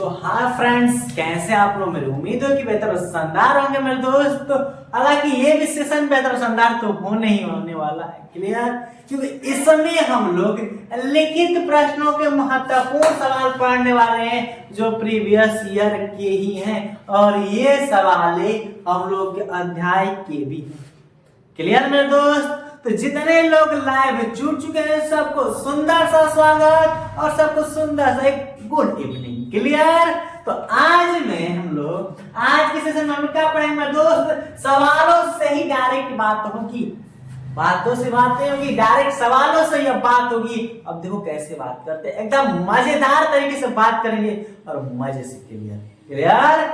तो हाँ फ्रेंड्स, कैसे आप लोग? मेरी उम्मीद है कि बेहतर शानदार होंगे मेरे दोस्त। तो हालांकि ये भी सेशन बेहतर शानदार तो होने वाला है, क्लियर? क्योंकि इस समय हम लोग लिखित प्रश्नों के महत्वपूर्ण सवाल पढ़ने वाले हैं जो प्रीवियस ईयर के ही हैं, और ये सवाल हम लोग के अध्याय के भी हैं। क्लियर मेरे दोस्त? तो जितने लोग लाइव जुड़ चुके हैं सबको सुंदर सा स्वागत और सबको सुंदर सा एक गुड इवनिंग। क्लियर? तो आज के सेशन में हम क्या पढ़ेंगे मेरे दोस्त? सवालों से ही डायरेक्ट बात होगी, बातों से बातें होगी, डायरेक्ट सवालों से ही बात होगी। अब देखो कैसे बात करते हैं, एकदम मजेदार तरीके से बात करेंगे और मजे से। क्लियर?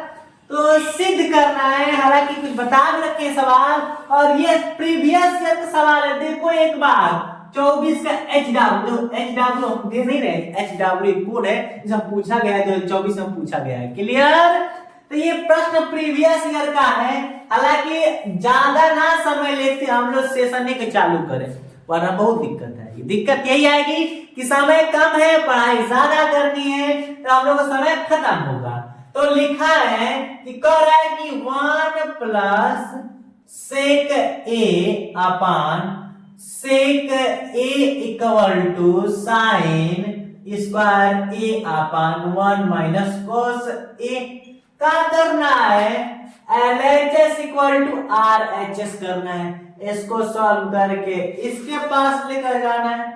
तो सिद्ध करना है, हालांकि कुछ बता भी रखे सवाल, और ये प्रीवियस ईयर का सवाल है। देखो एक बार 24 का HW दे नहीं रहे, HW कोड है जिसे पूछा गया है, 2024 में पूछा गया है। क्लियर? तो ये प्रश्न प्रीवियस ईयर का है। हालांकि ज्यादा ना समय लेते हम लोग सेशन एक चालू करें, वरना बहुत दिक्कत है। दिक्कत यही आएगी कि समय कम है, पढ़ाई ज्यादा करनी है, तो हम लोग का समय खत्म होगा। तो लिखा है कि कह रहा है कि 1 plus sec A upon sec A equal to sine square A upon 1 minus cos A. क्या करना है? LHS इक्वल टू RHS करना है। इसको सॉल्व करके इसके पास लेकर जाना है।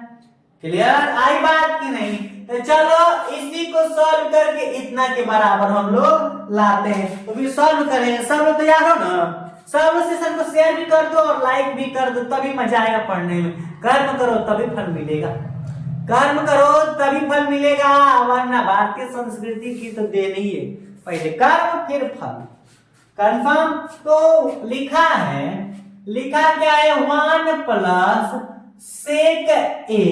क्लियर? आई बात की नहीं? तो चलो इसी को सॉल्व करके इतना के बराबर हम लोग लाते हैं। तो फिर सॉल्व करेंगे। सब लोग तैयार हो ना? सब लोग सेशन को शेयर भी कर दो और लाइक भी कर दो, तभी मजा आएगा पढ़ने में। कर्म करो तभी फल मिलेगा, कर्म करो तभी फल मिलेगा, वरना भारतीय संस्कृति की तो देन ही है, पहले कर्म फिर फल। कंफर्म? तो लिखा क्या है? 1 प्लस सेक ए,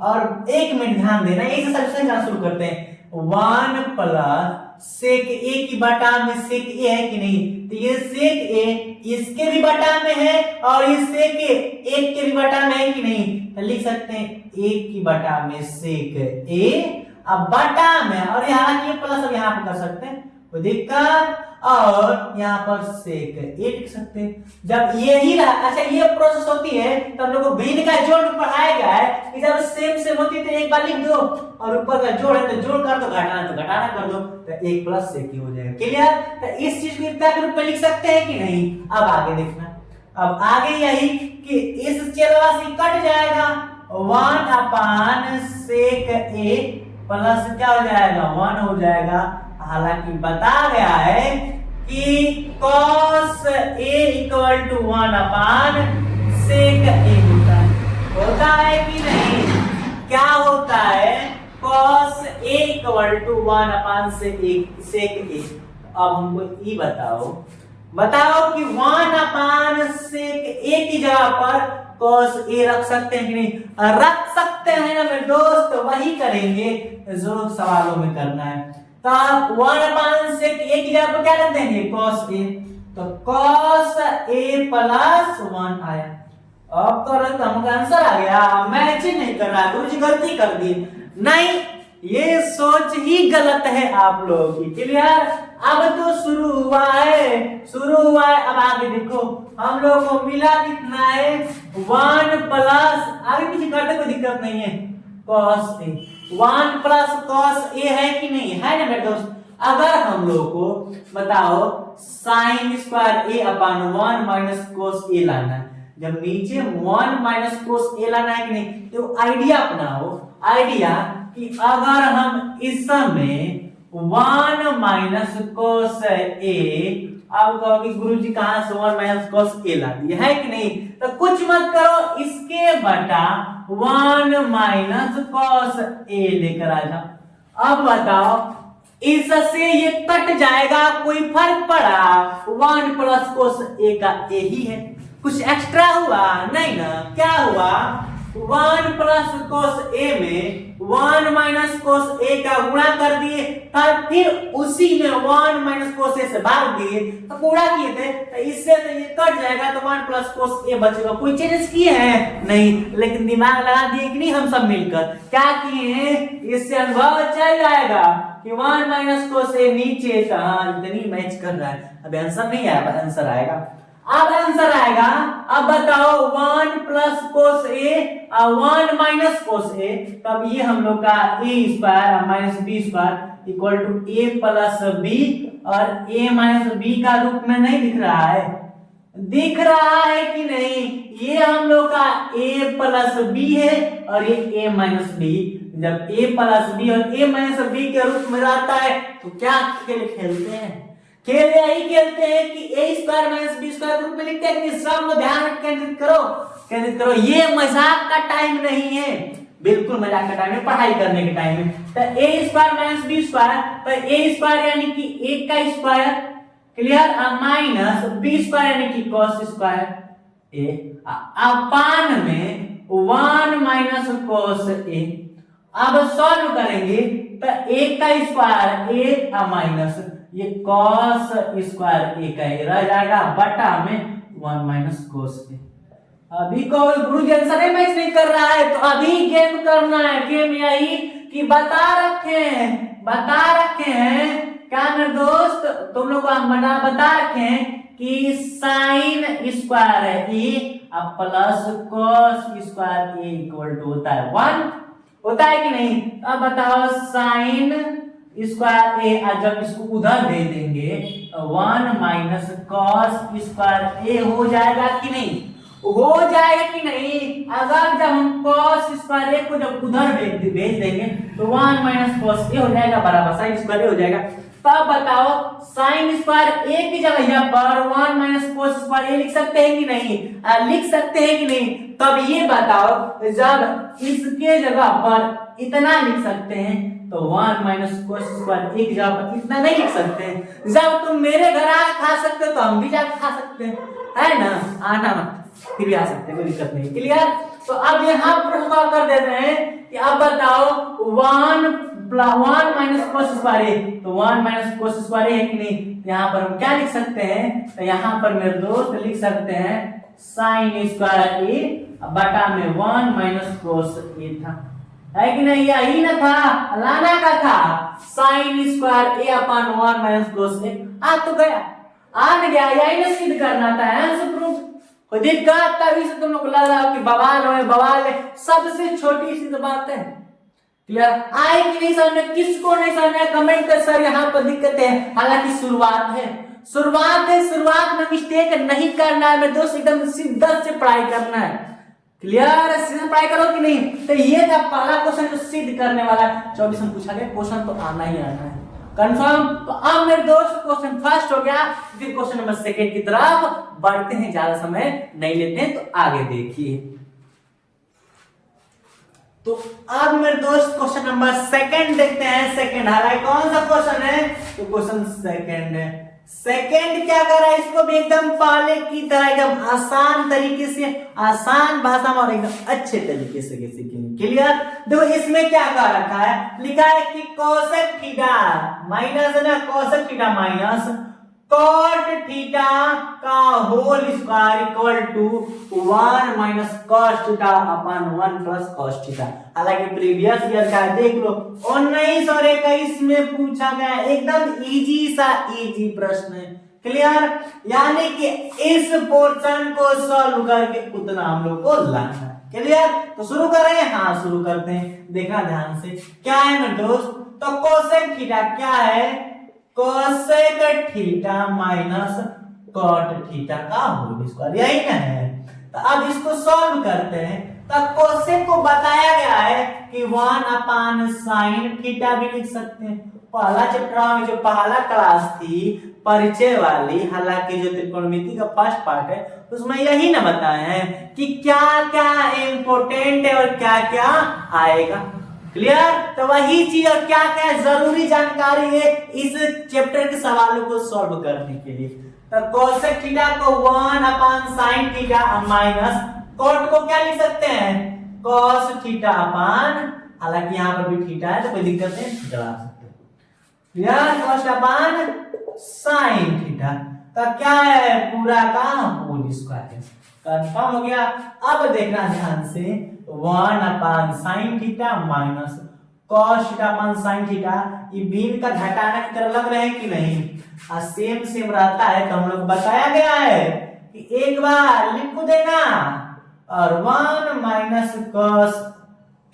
और एक मिनट ध्यान देना, एक से सॉल्यूशन करना शुरू करते हैं। 1 प्लस सेक ए की बटा में सेक ए है कि नहीं? तो ये सेक ए इसके भी बटा में है और ये सेक ए एक के भी बटा में है कि नहीं? तो लिख सकते हैं एक की बटा में सेक ए, अब बटा में, और यहाँ ये प्लस अब यहाँ पर कर सकते हैं, कोई दिक्कत? और यहाँ पर सेक ए लिख सकते हैं। जब यही रहा, अच्छा ये प्रोसेस होती है तो हम लोग को भिन्न का जोड़ में पढ़ाया गया है कि जब सेम होती है तो एक बार लिख दो, और ऊपर का जोड़ है तो जोड़ कर दो, घटाना तो घटाना कर दो, तो 1 प्लस सेक ए हो जाएगा। क्लियर? तो इस चीज को इतना के रूप में लिख सकते हैं कि नहीं? अब आगे देखना, अब आगे यही कि इस चलवा से कट जाएगा, 1 अपान सेक ए प्लस क्या हो जाएगा? 1 हो जाएगा। हालांकि बता गया है कि cos a equal to 1 upon sec ए होता है कि नहीं? क्या होता है? cos a equal to 1 upon sec ए। अब हमको ये बताओ कि 1 अपान सेक ए की जगह पर cos a रख सकते हैं कि नहीं? रख सकते हैं ना मेरे दोस्त? वही करेंगे जो सवालों में करना है। तो आप 1 अपान सेक ए की जगह पर क्या रख देंगे? cos a। तो cos a प्लस 1 आया। अब तो हमका आंसर आ गया। मैच ही नहीं कर रहा, गुरुजी गलती कर दी। नहीं, ये सोच ही गलत है आप लोगों की। क्लियर? अब तो शुरू हुआ है। अब आगे देखो, हम लोग को मिला कितना है? 1 प्लस, आगे पीछे करते कोई दिक्कत नहीं है, cos a। 1 plus cos a है कि नहीं? है ना मेरे दोस्त? अगर हम लोग को बताओ sine square a upon 1 minus cos a लाना है, जब नीचे 1 माइनस cos a लाना है कि नहीं, तो आइडिया अपनाओ, आइडिया कि अगर हम इस समय 1 माइनस cos a, अब कहोगे गुरुजी कहां से 1 माइनस cos a ला दिया है कि नहीं? तो कुछ मत करो, इसके बटा 1 माइनस cos a लेकर आ जाओ। अब बताओ, इससे ये कट जाएगा, कोई फर्क पड़ा? 1 प्लस cos a का a ही है, कुछ एक्स्ट्रा हुआ नहीं ना? क्या हुआ? 1 प्लस कोस ए में 1 माइनस कोस ए का गुणा कर दिए, फिर उसी में 1 माइनस कोस ए से भाग दिए, तो गुणा किए थे, तो इससे तो ये कट जाएगा, तो 1 प्लस कोस ए बचेगा। कोई चेंजेस किए हैं नहीं, लेकिन दिमाग लगा दिए कि नहीं हम सब मिलकर क्या किए हैं, इससे अनुभव चल जाएगा कि 1 माइनस कोस ए नीचे कहां इतनी मैच कर रहा है। अब आंसर नहीं आएगा, आंसर आएगा, अब आंसर आएगा। अब बताओ 1 प्लस कोस ए और 1 माइनस कोस ए, तब ये हम लोग का A square minus B square equal to A plus B, और ए माइनस बी का रूप में नहीं दिख रहा है, दिख रहा है कि नहीं, ये हम लोग का a प्लस बी है और ये a माइनस बी। जब a प्लस बी और a माइनस बी के रूप में रहता है तो क्या खेल खेलते हैं, खेल यही खेलते हैं कि a square minus B square के रूप में लिखते हैं। सब में ध्यान केंद्रित करो, केंद्रित करो, ये मजाक का टाइम नहीं है, बिल्कुल मजाक का टाइम है, पढ़ाई करने के टाइम है। तो a square minus B square, तो a स्क्वायर यानी कि a का square, clear, minus B square यानी कि कॉस स्क्वायर ए, अपान में 1 माइनस कॉस ए। अब सॉल्व करेंगे तो a का स्क्वायर a माइनस ये कॉस स्क्वायर ए का रह जाएगा बटा में 1 माइनस कोस ए। अभी कोई गुरु आंसर मैच नहीं कर रहा है, तो अभी गेम करना है। गेम यही कि बता रखे हैं क्या मेरे दोस्त, तुम लोग को बता रखे हैं कि साइन स्क्वायर है A plus cos square A equal to होता है 1, होता है कि नहीं। अब बताओ साइन स्क्वायर ए, जब इसको उधर दे देंगे 1 माइनस कॉस स्क्वायर ए हो जाएगा कि नहीं, हो जाएगा कि नहीं। अगर जब हम कॉस स्क्वायर ए को जब उधर भेज देंगे तो 1 माइनस कॉस ए हो जाएगा बराबर साइन स्क्वायर ए हो जाएगा। तब बताओ साइन स्क्वायर ए की जगह यहाँ पर 1 माइनस कोस स्क्वायर ए लिख सकते हैं कि नहीं, लिख सकते हैं कि नहीं। तब ये बताओ जब इसके जगह पर इतना लिख सकते हैं तो 1 माइनस कोस स्क्वायर ए की जगह पर इतना नहीं लिख सकते हैं। जब तुम मेरे घर आके खा सकते हो तो हम भी जाके खा सकते हैं, है ना, आना मत फिर भी आ सकते हैं, कोई दिक्कत नहीं, क्लियर। तो अब यहाँ पर सॉल्व कर देते हैं कि अब बताओ 1 माइनस कोस स्क्वायर ए, तो 1 माइनस कोस स्क्वायर ए है कि नहीं। यहाँ पर हम क्या लिख सकते हैं, तो यहाँ पर मेरे दोस्त लिख सकते हैं साइन स्क्वायर ए बटा में 1 माइनस कोस ए था, है कि नहीं, यही ना था, लाना का था साइन स्क्वायर ए अपॉन 1 माइनस कोस ए। आ तो गया, आ गया, यही ना सिद्ध करना था, आंसर प्रूफ। कोई दिक्कत तभी से तुम लोग लग रहा हो कि बवाल है, सबसे छोटी सी बात है, क्लियर। आए कि नहीं समझ में, किसको नहीं समझ में कमेंट कर सर, यहाँ पर दिक्कत है। हालांकि शुरुआत है, शुरुआत में मिस्टेक नहीं करना है मेरे दोस्त, एकदम शिद्दत से पढ़ाई करना है, क्लियर। सीधे पढ़ाई करो कि नहीं। तो ये था पहला क्वेश्चन जो सिद्ध करने वाला 24 में पूछा गया क्वेश्चन, तो आना ही आना है कंफर्म। तो अब मेरे दोस्त क्वेश्चन फर्स्ट हो गया, फिर क्वेश्चन नंबर सेकंड की तरफ बढ़ते हैं, ज्यादा समय नहीं लेते हैं, तो आगे देखिए। तो अब मेरे दोस्त क्वेश्चन नंबर सेकंड देखते हैं। सेकंड हालांकि कौन सा क्वेश्चन है, तो क्वेश्चन सेकंड है। सेकंड क्या कर रहा है, इसको भी एकदम पहले की तरह एकदम आसान तरीके से, आसान भाषा में और एकदम अच्छे तरीके से सीखेंगे, क्लियर। देखो इसमें क्या कह रखा है, लिखा है कि कोसेक थीटा माइनस है ना, cosec theta minus cot theta का whole square equal to 1 minus cos theta upon 1 plus cos theta. हालांकि प्रीवियस ईयर का देख लो 19 और 21 में पूछा गया, एकदम इजी प्रश्न है, क्लियर। यानी कि इस पोर्शन को सॉल्व करके उतना हम लोग को लाना है, क्लियर। तो शुरू करें, हाँ शुरू करते हैं, देखना ध्यान से क्या है मेरे दोस्त। तो कोसेक थीटा क्या है, cosec theta minus cot theta का होल स्क्वायर, यही ना है। तो अब इसको सॉल्व करते हैं। तो कोसेक को बताया गया है कि 1 अपान साइन थीटा भी लिख सकते हैं। पहला चैप्टर में जो पहला क्लास थी परिचय वाली, हालांकि जो त्रिकोणमिति का फर्स्ट पार्ट है उसमें यही ना बताए हैं कि क्या क्या इंपॉर्टेंट है और क्या क्या आएगा, क्लियर। तो वही चीज और क्या क्या जरूरी जानकारी है इस चैप्टर के सवालों को सॉल्व करने के लिए। तो कोसेक थीटा को 1 upon sine theta minus cot को क्या लिख सकते हैं, कॉस थीटा अपान, हालांकि यहाँ पर भी थीटा है तो कोई दिक्कत नहीं, चला सकते हैं। यार कॉस अपान साइन थीटा का क्या है, पूरा का होल स्क्वायर है। कंफर्म हो गया। अब देखना ध्यान से, 1 upon sine theta minus cos theta upon sine theta, ये बीन का घटाना की तरह लग रहा है कि नहीं, सेम सेम रहता है। तो हम लोग बताया गया है कि एक बार लिख देना और 1 माइनस कॉस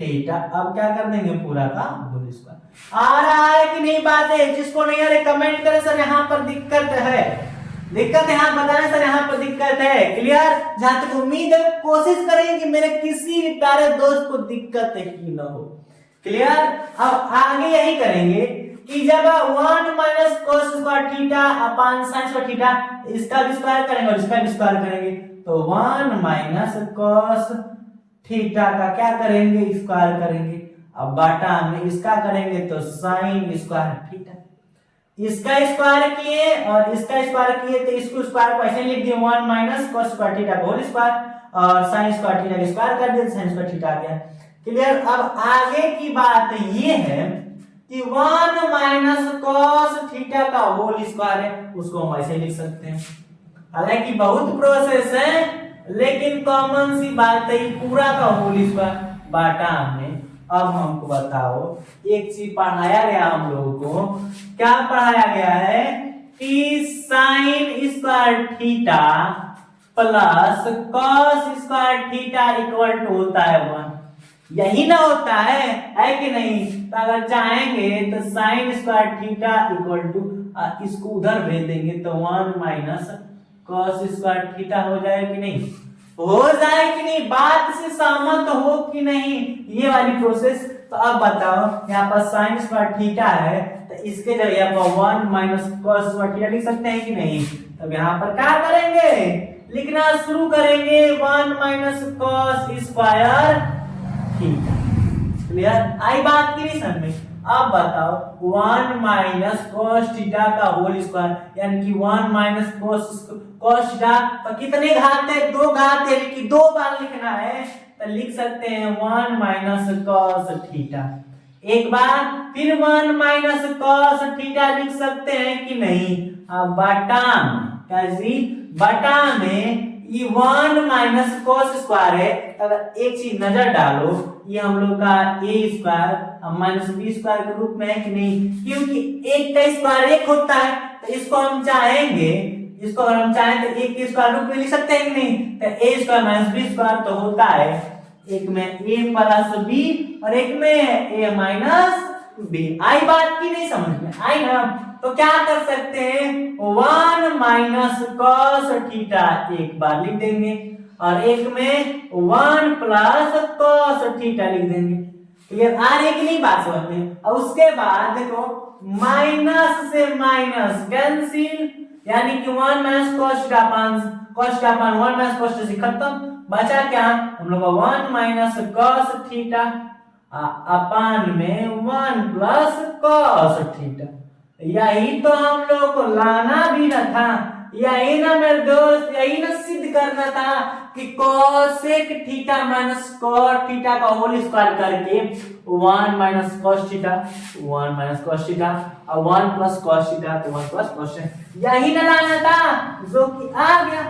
थीटा, अब क्या कर देंगे पूरा का होल स्क्वायर। आ रहा है कि नहीं बात है, जिसको नहीं आ रहे कमेंट करें सर यहाँ पर दिक्कत है, दिक्कत है यहाँ बताएं सर यहाँ पर दिक्कत है। क्लियर, जहां तक उम्मीद है कोशिश करें कि मेरे किसी भी प्यारे दोस्त को दिक्कत ही ना हो। क्लियर, अब आगे यही करेंगे कि जब 1 minus cos square theta upon sign square theta, इसका भी स्क्वायर करेंगे और इसका भी स्क्वायर करेंगे, तो 1 माइनस कॉस थीटा का क्या करेंगे, स्क्वायर करेंगे। अब बाटा में इसका करेंगे तो साइन स्क्वायर थीटा, इसका स्क्वायर किए और इसका स्क्वायर किए तो इसको स्क्वायर को ऐसे लिख दिए 1 माइनस कॉस स्क्वायर थीटा का होल स्क्वायर और साइन स्क्वायर थीटा का स्क्वायर कर दिया, साइन स्क्वायर थीटा आ गया। क्लियर, अब आगे की बात ये है कि 1 माइनस कॉस थीटा का होल स्क्वायर है, उसको हम ऐसे लिख सकते हैं। हालांकि बहुत प्रोसेस है लेकिन कॉमन सी बात है, पूरा का होल स्क्वायर बाटा में। अब हमको बताओ, एक चीज पढ़ाया गया हम लोगों को, क्या पढ़ाया गया है कि sine square theta plus cos square theta equal to होता है 1, यही ना होता है कि नहीं। तो अगर चाहेंगे तो sine square theta equal to, इसको उधर भेज देंगे तो 1 माइनस कॉस स्क्वायर थीटा हो जाए कि नहीं, हो जाए कि नहीं, बात से सहमत हो कि नहीं, ये वाली प्रोसेस। तो अब बताओ, यहाँ पर साइन स्क्वायर थीटा है तो इसके जगह पर 1 माइनस कॉस स्क्वायर थीटा लिख सकते हैं कि नहीं। तब यहाँ पर क्या करेंगे, लिखना शुरू करेंगे 1 minus cos square theta. Clear, आई बात की नहीं समझ में। अब बताओ 1 माइनस कॉस थीटा का होल स्क्वायर, यानी कि 1 माइनस कॉस थीटा, तो कितने घात है, 2 घात है, लेकिन 2 बार लिखना है तो लिख सकते हैं 1 माइनस कॉस थीटा एक बार, फिर 1 माइनस कॉस थीटा लिख सकते हैं कि नहीं। अब बटा में क्या जी, बटा में ये 1 माइनस कॉस स्क्वायर है, अगर एक चीज नजर डालो, ये हम लोग का A square minus B square के रूप में है कि नहीं, क्योंकि एक का स्क्वायर 1 होता है, तो इसको हम चाहेंगे, इसको अगर हम चाहें तो एक के स्क्वायर रूप में लिख सकते हैं कि नहीं। तो ए स्क्वायर माइनस बी स्क्वायर तो होता है, एक में ए प्लस बी और एक में ए माइनस बी। आई बात की नहीं समझ में आई ना। तो क्या कर सकते हैं, 1 माइनस कॉस थीटा एक बार लिख देंगे और एक में 1 प्लस कॉस थीटा लिख देंगे। क्लियर, आ रही है कि नहीं बात समझ में। और उसके बाद देखो माइनस से माइनस कैंसिल, यानी कि 1 minus cos theta upon 1 minus cos theta से खत्म, बचा क्या हम लोग 1 माइनस कॉस थीटा अपान में 1 प्लस कॉस थीटा। यही तो हम लोग को लाना भी ना था, यही ना मेरे दोस्त, यही ना सिद्ध करना था कि cosec theta minus cot theta का होल स्क्वायर करके 1 minus cos theta 1 minus cos theta और 1 प्लस कॉस थीटा तो 1 प्लस कॉस थीटा, यही ना लाना था, जो कि आ गया।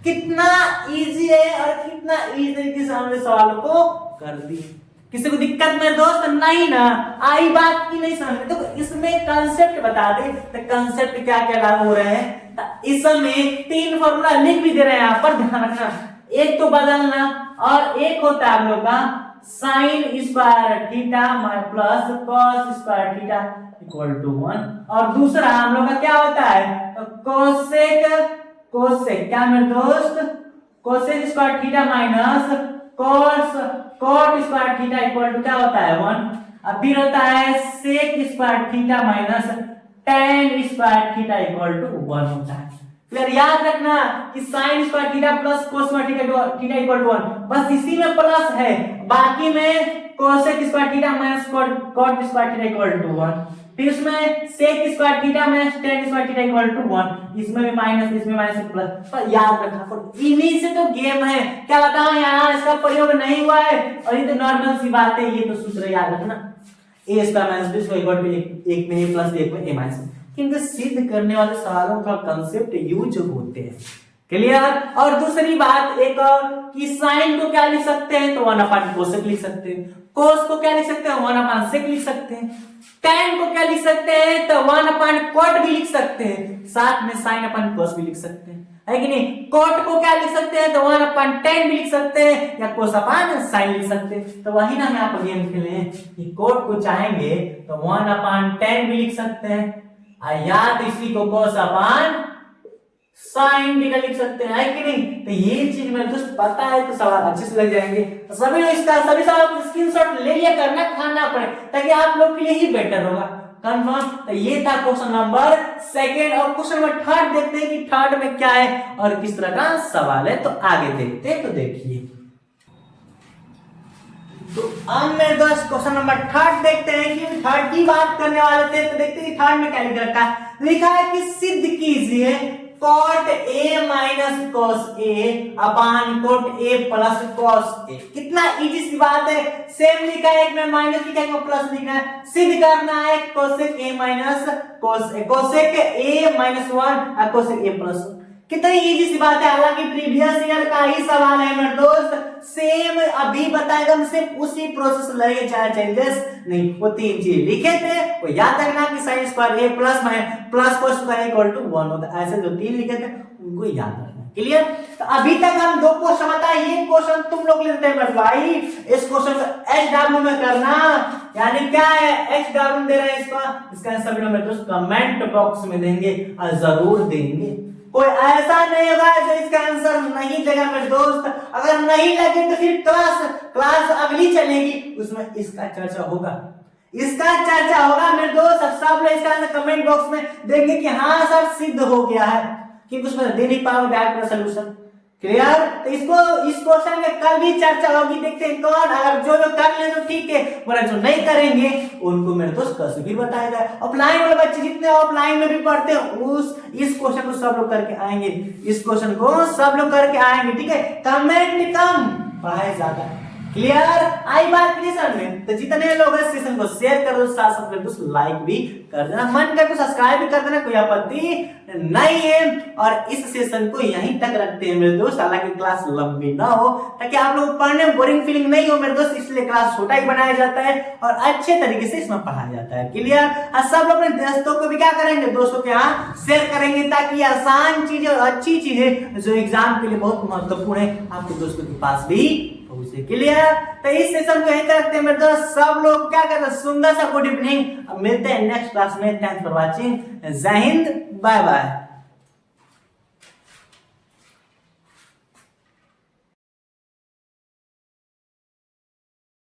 कितना इजी है और कितना इजी तरीके से हमने सवालों को कर दिए। किसी को दिक्कत में दोस्त नहीं ना आई बात की नहीं समझ में। तो इसमें कंसेप्ट बता दे तो कंसेप्ट क्या क्या लागू हो रहे हैं। इस समय 3 फॉर्मूला लिख भी दे रहे हैं, यहाँ पर ध्यान रखना, एक तो बदलना और एक होता है हम लोग का sine square theta plus cos square theta equal to 1 और दूसरा हम लोग का क्या होता है तो कोसेक क्या मेरे दोस्त cosec square theta minus cos cot square theta equal to क्या होता है 1 और फिर होता है sec square theta minus tan square theta equal to 1 होता है। फिर याद रखना कि sine square theta plus cos square theta equal to 1, बस इसी में प्लस है, बाकी में cosec square theta minus cot square theta equal to 1। फिर उसमें sec square theta minus tan square theta equal to 1, इसमें भी माइनस इसमें माइनस प्लस। पर याद रखना पर इन्हीं से तो गेम है, क्या बताऊं यहाँ इसका प्रयोग नहीं हुआ है और ये तो नॉर्मल सी बात है, ये तो सूत्र याद रखना a square minus b square equal to एक में a प्लस एक में a माइनस, क्योंकि सिद्ध करने वाले सवालों का कांसेप्ट यूज होते हैं। क्लियर। और दूसरी बात एक और कि साइन को क्या लिख सकते हैं तो 1 कोसेक लिख सकते हैं, कोस को क्या लिख सकते हैं 1 सेक लिख सकते हैं, tan को क्या लिख सकते हैं तो 1 कॉट भी लिख सकते हैं, साथ में साइन अपन कोस भी लिख सकते हैं, है कि नहीं। कॉट को क्या लिख सकते हैं तो 1/tan भी लिख सकते हैं या कोस अपन साइन लिख सकते हैं। तो वही ना मैं आप गेम खेले हैं कि कॉट को चाहेंगे तो 1/tan भी लिख सकते हैं या तो इसी को कोस अपन साइन भी लिख सकते हैं, है कि नहीं। तो ये चीज मेरे दोस्त पता है तो सवाल अच्छे से लग जाएंगे। तो सभी लोग इसका सभी सवाल स्क्रीनशॉट ले लिया करना, खाना पड़े ताकि आप लोग के लिए ही बेटर होगा। कंफर्म। तो ये था क्वेश्चन नंबर 2 और क्वेश्चन नंबर 3 देखते हैं कि 3 में क्या है और किस तरह का सवाल है। तो आगे देखते हैं। तो देखिए तो अब मेरे दोस्त क्वेश्चन नंबर 3 देखते हैं कि 3 की बात करने वाले थे। तो देखते हैं कि 3 में क्या लिख रखा है। लिखा है कि सिद्ध कीजिए cot a minus cos a upon cot a plus cos a। कितना इजी सी बात है, सेम लिखा है, एक में माइनस लिखा है एक में प्लस लिखा है। सिद्ध करना है cosec a minus cosec a minus 1 cosec a plus 1। कितनी इजी सी बात है, हालांकि प्रीवियस ईयर का ही सवाल है मेरे दोस्त, सेम अभी बताएगा, हम सिर्फ उसी प्रोसेस लगे, चाहे चेंजेस नहीं। वो 3 चीज लिखे थे वो याद रखना कि sin square a plus plus cos square equal to 1 होता है। ऐसे जो 3 लिखे थे उनको याद रखना। क्लियर। तो अभी तक हम 2 क्वेश्चन बताए, ये क्वेश्चन तुम लोग लेते हैं भाई, इस क्वेश्चन को HW में करना, यानी क्या है HW दे रहे हैं इसका आंसर वीडियो में दोस्त कमेंट बॉक्स में देंगे और जरूर देंगे। कोई ऐसा नहीं होगा जो इसका आंसर नहीं देगा मेरे दोस्त। अगर नहीं लगे तो फिर क्लास अगली चलेगी, उसमें इसका चर्चा होगा, इसका चर्चा होगा मेरे दोस्त। सब लोग इसका आंसर कमेंट बॉक्स में देंगे कि हाँ सर सिद्ध हो गया है, क्योंकि उसमें दे नहीं पाओगे डायरेक्ट सोल्यूशन। क्लियर। तो इस क्वेश्चन में कल भी चर्चा होगी, देखते हैं कौन, अगर जो लोग कर ले तो ठीक है, वरना जो नहीं करेंगे उनको मेरे दोस्त कैसे भी बताएगा। ऑफलाइन वाले बच्चे जितने ऑफलाइन में भी पढ़ते हैं इस क्वेश्चन को सब लोग करके आएंगे, इस क्वेश्चन को सब लोग करके आएंगे, ठीक है। कमेंट कम पढ़ाई ज्यादा। क्लियर। आई बात क्लियर में। तो जितने लोग इस सेशन को शेयर कर दो, साथ साथ में दोस्त लाइक भी कर देना, मन कर तो सब्सक्राइब भी कर देना, कोई आपत्ति नहीं है। और इस सेशन को यहीं तक रखते हैं मेरे दोस्त, हालांकि क्लास लंबी ना हो, ताकि आप लोग पढ़ने में बोरिंग फीलिंग नहीं हो मेरे दोस्त, इसलिए क्लास छोटा ही बनाया जाता है और अच्छे तरीके से इसमें पढ़ाया जाता है। क्लियर। और सब लोग अपने दोस्तों को भी क्या करेंगे, दोस्तों के यहाँ शेयर करेंगे, ताकि आसान चीजें और अच्छी चीजें जो एग्जाम के लिए बहुत महत्वपूर्ण है आपके दोस्तों के पास भी पहुंचे। क्लियर। तो इस सेशन को यहीं तक रखते हैं मेरे दोस्त, सब लोग क्या करते हैं, सुंदर सा गुड इवनिंग। मिलते हैं नेक्स्ट क्लास में। Thanks for watching. जय हिंद, बाय बाय।